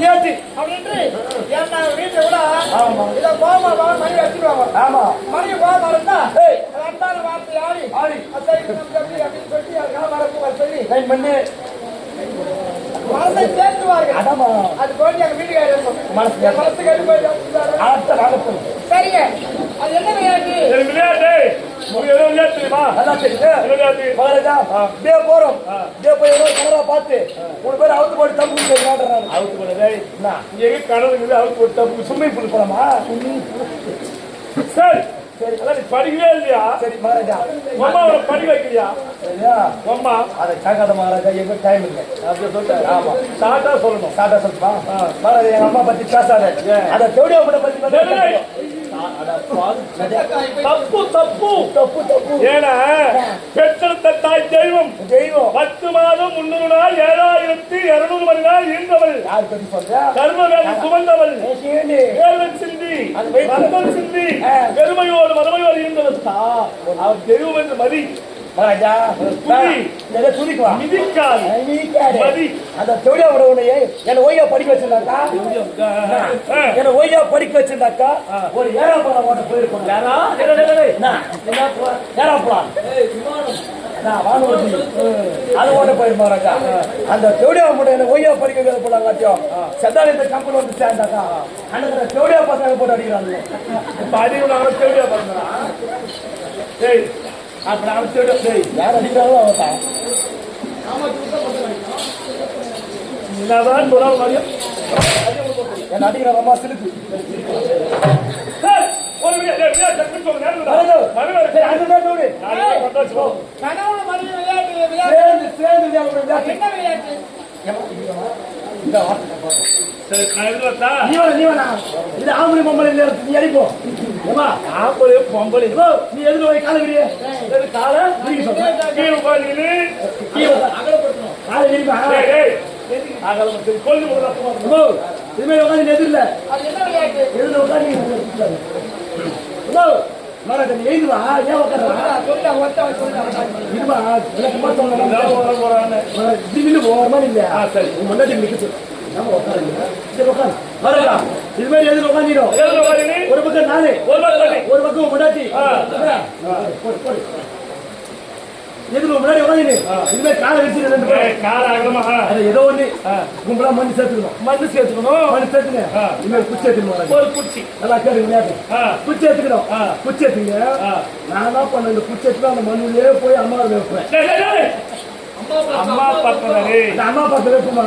கேட்டு மணி போமா இருந்தா அன்பான வார்த்தை ஆடி ஆடி அப்படின்னு சொல்லி கைன் பண்ணு மனசை சேர்த்துவார்கள். அதாமா அது போய் எங்க வீட்டுக்காரர் மனசு கேட்டு போய் சரிங்க. அது என்ன விளையாட்டு? விளையாட்டு விளையாட்டு தெரியுமா? நல்லா தெரியுது. விளையாட்டு மகாராஜா டே போறோம். டே போய் ஏதோ கனரா பார்த்து 3 பேர் அவுத்து போட்டு தப்பு விளையாடுறாங்க. அவுத்து போடுறதே இங்கே கனவு அவுத்து போட்டு தப்பு ஸ்விம்மிங் பூல் போலாமா? சரி சரி. அதான் நீ படிக்கவே இல்லையா? சரி மகாராஜா அம்மாவோட படி வைக்கலையா? சரியா அம்மா அதை கேட்காத மகாராஜா எங்க டைம் இல்லை அப்படி சொல்லிட்டு ஆமா ஷார்ட்டா சொல்லணும். சாட்டா சொல்லுப்பா மகாராஜா எங்க அம்மா பத்தி பேசாத அதை தேடியா கூட பத்தி தப்பு தப்பு தப்பு தப்பு ஏன்னா பெற்றெடுத்த தாய் தெய்வம் தெய்வம் 10 மாதம் 300 நாள் 7200 மணி நாள் ஈன்றவள் யார் பத்தி சொல்ற கர்மவேதம் சுமந்தவள் ஏண்டி வேர்வன் சிந்தி ரத்தம் சிந்தி பெருமையோடு மறுமையோடு ஈன்றவள் அவர் தெய்வம் என்று மதி மகாராஜா துணிக்குவா மிதிக்கால் மதி அந்த தேடியா விட உன்னையே என்ன ஓய்யா படிக்க வச்சிருந்தாக்கா என்ன ஓய்யா படிக்க வச்சிருந்தாக்கா ஒரு ஏரோப்ளான் ஓட்ட போயிருக்கோம். யாரா ஏரோப்ளான் அது ஓட்ட போயிருமா ராஜா? அந்த தேடியா மட்டும் என்ன ஓய்யா படிக்க வைக்க போலாங்காட்டியும் செத்தால இந்த கம்பெனி வந்து சேர்ந்தாக்கா அந்த தேடியா பசங்க போட்டு அடிக்கிறாங்க. இப்ப அடிக்கிறாங்க தேடியா பசங்களா? சரி அப்ப நான் யார் அடிக்கிறாங்களோ அவன் என்னதான் ஒரு மாதிரியும் என்ன அடிக்கிற அம்மா சிலுக்கு இது ஆம்பளை பொம்பளை நீ அடிப்போம் ஆம்பளை பொம்பளை நீ எதுல போய் கால விடிய கால கீழே காலை விரிப்பா கொண்டு இதுமாதிரி உட்காந்து எதிரில் எதிரில் உட்காந்து நீ எழுதுவா ஏன் உட்காடுறா இதுவா திடீர்னு போகிற மாதிரி இல்லையா? சரி முன்னாடி நிற்க நம்ம உட்காருங்க இது மாதிரி எதிரில் உட்காந்துடும். ஒரு பக்கம் நானு ஒரு பக்கம் முன்னாடி எதுல முன்னாடி உட்காந்து இதுவே காலை வச்சு கால ஆகலமா ஏதோ ஒண்ணு கும்பலா மண்ணு சேர்த்துக்கணும் மண்ணு சேர்த்துங்க இனிமேல் குச்சி எடுத்துக்கணும். ஒரு குச்சி நல்லா கேளுங்க குச்சி எடுத்துக்கணும். குச்சி எடுத்துங்க. நான் என்ன பண்ண இந்த குச்சி எடுத்து அந்த மண்ணுலயே போய் அம்மா வைப்பேன். அம்மா பக்கமே அம்மா பக்கம் வைப்போம்.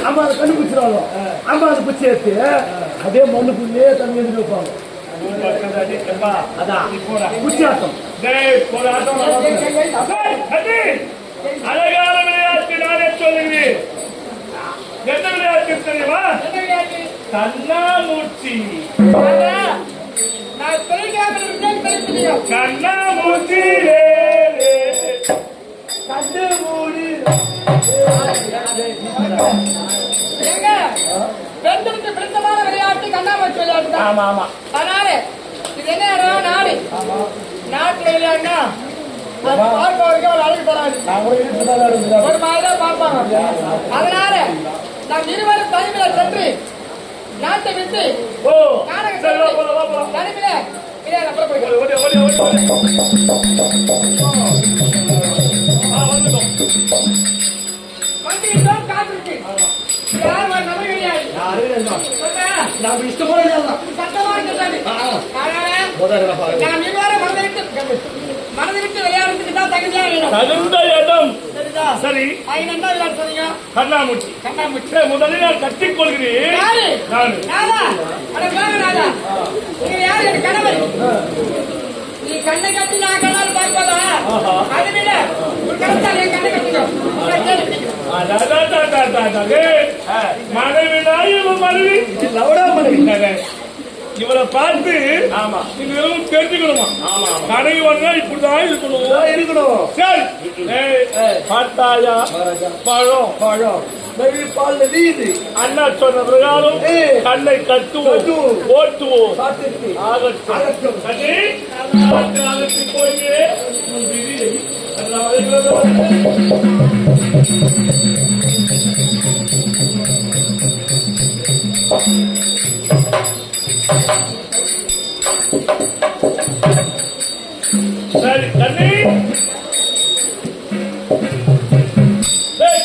அம்மா அதை கண்டுபிடிச்சிருவாங்க. அம்மா அந்த குச்சி எடுத்து அதே மண்ணுக்குள்ளேயே தண்ணி எழுதி வைப்பாங்க. அதான் குச்சி ஆட்டம். அழகான விளையாட்டு நானே சொல்லுகிறேன். என்ன விளையாட்டு தெரியுமா? கண்ணாமூச்சி. கண்ணாமூச்சி கண்டு மூடி பெண்களுக்கு பிடித்தமான விளையாட்டு கண்ணாமூச்சி விளையாட்டு. ஆமா ஆமா. அதனால இது என்ன இடம்? நாடு நாட்டுல விளையாடுனா பார்ப்பவருக்கு ஒரு அழகு தராது. ஒரு மாதிரிதான் பார்ப்பாங்க. அதனால நாம் இருவரும் தனிமையில சென்று நாட்டை விட்டு தனிமையில வந்துட்டோம். காத்திருக்கு யார் நம்ம கிடையாது. நாம் இஷ்டம் போல சட்டமாக நாம் இருவரும் மனதை விட்டு விளையாடுறதுக்கு தான் தகுதியாக வேணும். தகுந்த இடம் சரி. என்ன விளையாட்டு சொன்னீங்க? கண்ணாமூச்சி. கண்ணாமூச்சி முதலில் நான் கட்டிக் கொள்கிறேன். யாரு என் கணவர்? நீ கண்ணை கட்டி நான் கண்ணால் பார்ப்பதா? அது விட ஒரு கணத்தால் என் கண்ணை கட்டிக்கோ. மனைவி மனைவி இவரை பார்த்து ஆமா நீங்க எதுவும் தெரிஞ்சுக்கணுமா? ஆமா கடை வந்தா இப்படிதான் இருக்கணும். சரி பார்த்தாயா பழம் பழம் பால் வீது அண்ணா சொன்ன பிரகாரம் கண்ணை கட்டுவோம் ஓட்டுவோம் ஆகட்டும். போய் சரி கண்ணை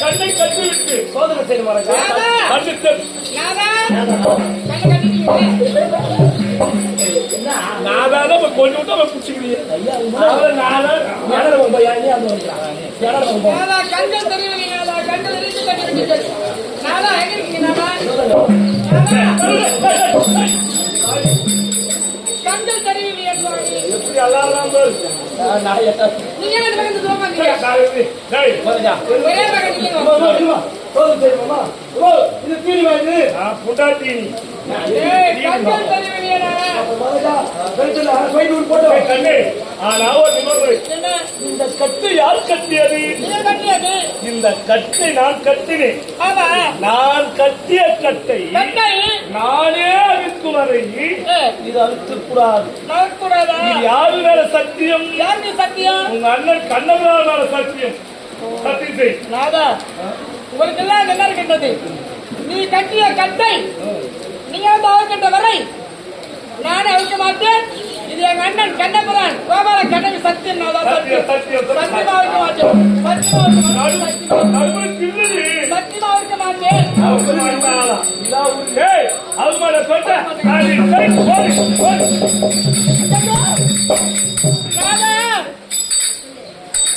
கண்ணை கட்டி விட்டு சோதனை செய்து வரங்க நாதான் கொஞ்சம் விட்டு அவன் பிடிச்சிக்கிறீங்க. கண்கள் தெரியல கண்கள் நானா எங்க இருக்கீங்க கண்கள் தெரியலையே எப்படி எல்லாம் நீங்க என்ன பக்கத்து தூரமா ஒரே பக்கத்து இது கீழ் வாங்கி புண்டாட்டி கண்கள் தெரியலையே கண்ணே ஆனா ஒரு நிபந்தனை. என்ன இந்த கட்டு யார் கட்டியது? நீங்க கட்டியது இந்த கட்டை நான் கட்டினேன். ஆமா நான் கட்டிய கட்டை கட்டை நானே அவிழ்க்கும் வரை இது அவிழ்க்க கூடாது. நடக்கூடாதா? இது யாரு மேல சத்தியம்? யாருக்கு சத்தியம்? உங்க அண்ணன் கண்ணவரால் மேல சத்தியம். சத்தியம் செய். நாதா உங்களுக்கு எல்லாம் நல்லா இருக்கின்றது. நீ கட்டிய கட்டை நீங்க வந்து அவிழ்க்கின்ற வரை நானே அவிழ்க்க மாட்டேன். இது எங்க அண்ணன் கண்ணபுரான் கோபால கண்ணவி சத்தியம். நாதா சத்தியம் சத்தியம் சத்தியமா அவிழ்க்க மாட்டேன். சத்தியமா அவிழ்க்க மாட்டேன். ராதா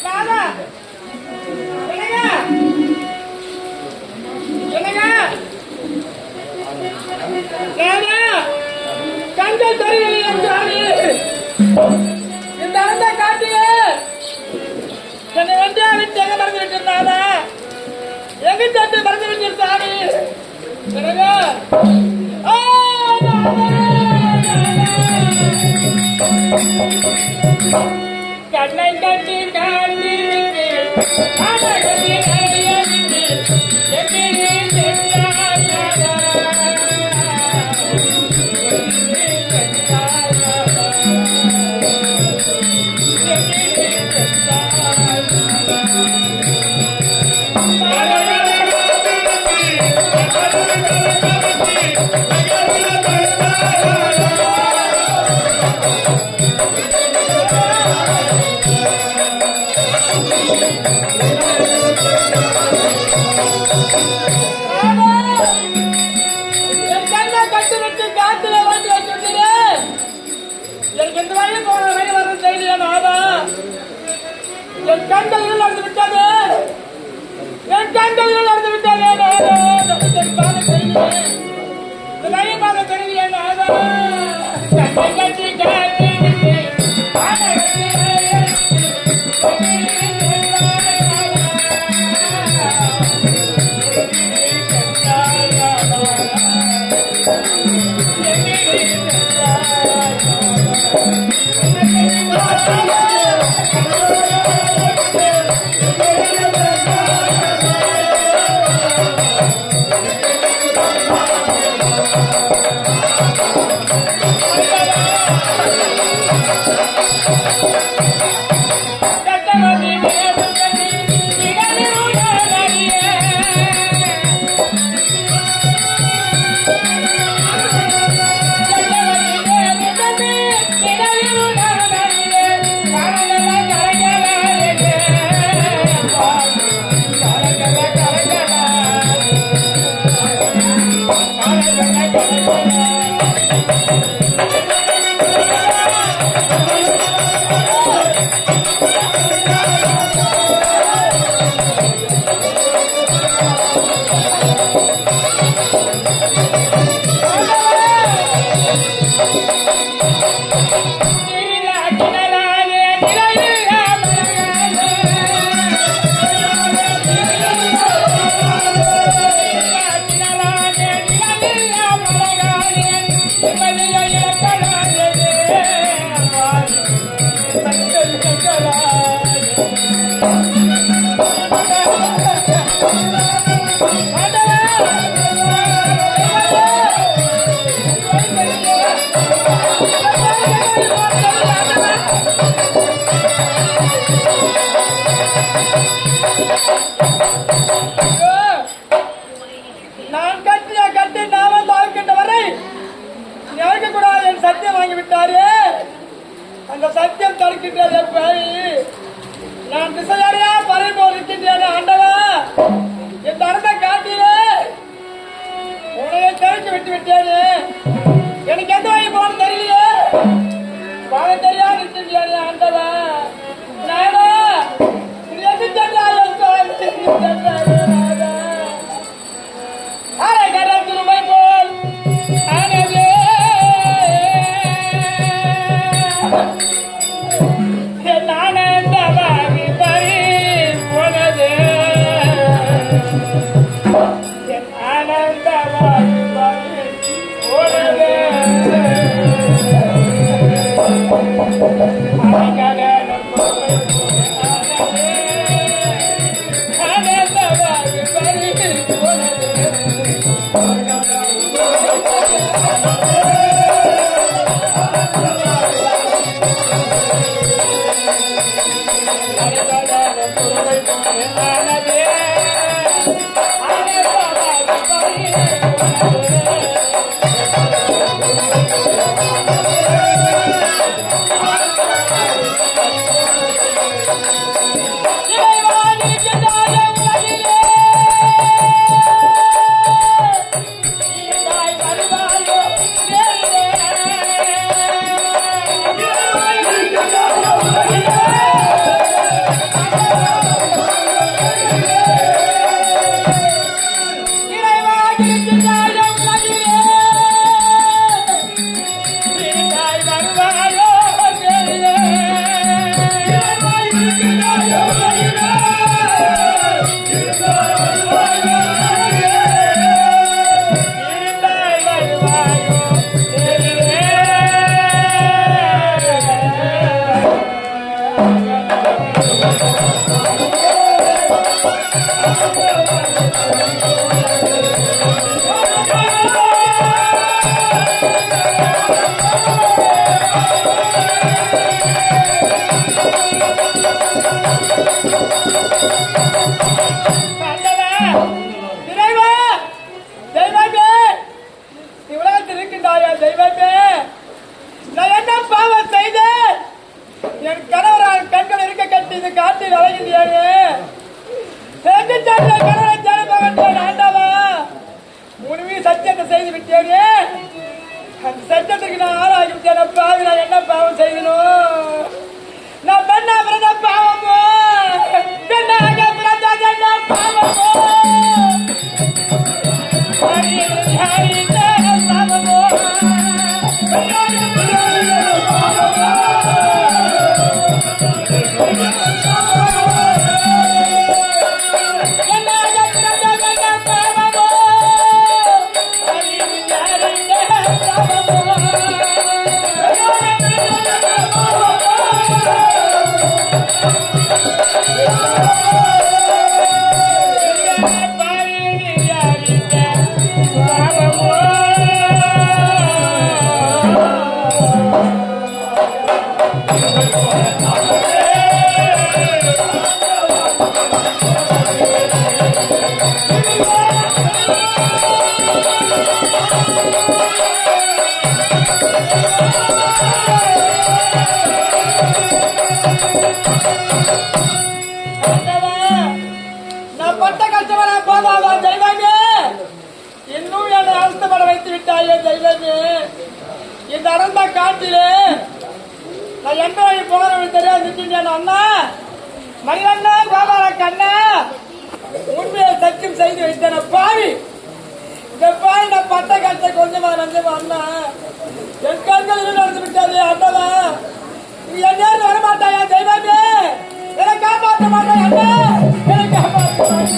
ராதா என்னங்க ராதா கண்கள் தெரியவில்லை என்றாரு இந்த அந்த காட்டியே என்னை வந்து அழைத்து எங்க மறந்து விட்டிருந்தாரா எங்க தட்டு மறந்து விட்டிருந்தாரு என்னங்க கண்ணை கட்டி காட்டி இருக்கின்றது பாவி. நான் திசையாரியா பறிபோல் இருக்கின்றேன் ஆண்டவா. என் தரந்த காட்டிலே உனையை தவிர்த்து விட்டு விட்டேனே. எனக்கு எந்த வழி போன தெரியலையே. பாவம் தெரியாது இருக்கின்றேன் ஆண்டவா. நானா நீ எது சென்றாயோ சென்றாயோ அரை கடற்குருமை போல் ஆனதே என் ஆனந்தமாகி பறி போனது. என் ஆனந்தமாகி பறி போனது. ஆனந்தமாகி பறி போனது. சத்தியத்தை செய்து விட்டேனே. அந்த சத்தியத்துக்கு நான் ஆளாகி விட்டேன். பாவி, நான் என்ன பாவம் செய்யணும்? நான் பெண்ணா பிறந்த பாவமோ? பெண்ணாக பிறந்த என்ன பாவமோ? பாவமோ? நான் பட்ட கஷ்டப்பட போதாதா தெய்வமே? இன்னும் என்னை அவஸ்தப்பட வைத்து விட்டாயே தெய்வமே. இந்த அடர்ந்த காட்டிலே நான் எந்த வழி போகிறவன் தெரியாது நிற்கின்றேன். அண்ணா மணிவண்ணா கோபால கண்ணா, உண்மையை சத்தியம் செய்து வைத்தேன். பாவி, இந்த பாவி நான் பட்ட கஷ்டம் கொஞ்சமா நஞ்சமா அண்ணா. என் கண்கள் நடந்து விட்டது. அண்ணா நீ என் நேரம் வரமாட்டாயா தெய்வமே? என்னை காப்பாற்ற மாட்டேன் அண்ணா, என்னை காப்பாற்ற மாட்டேன்.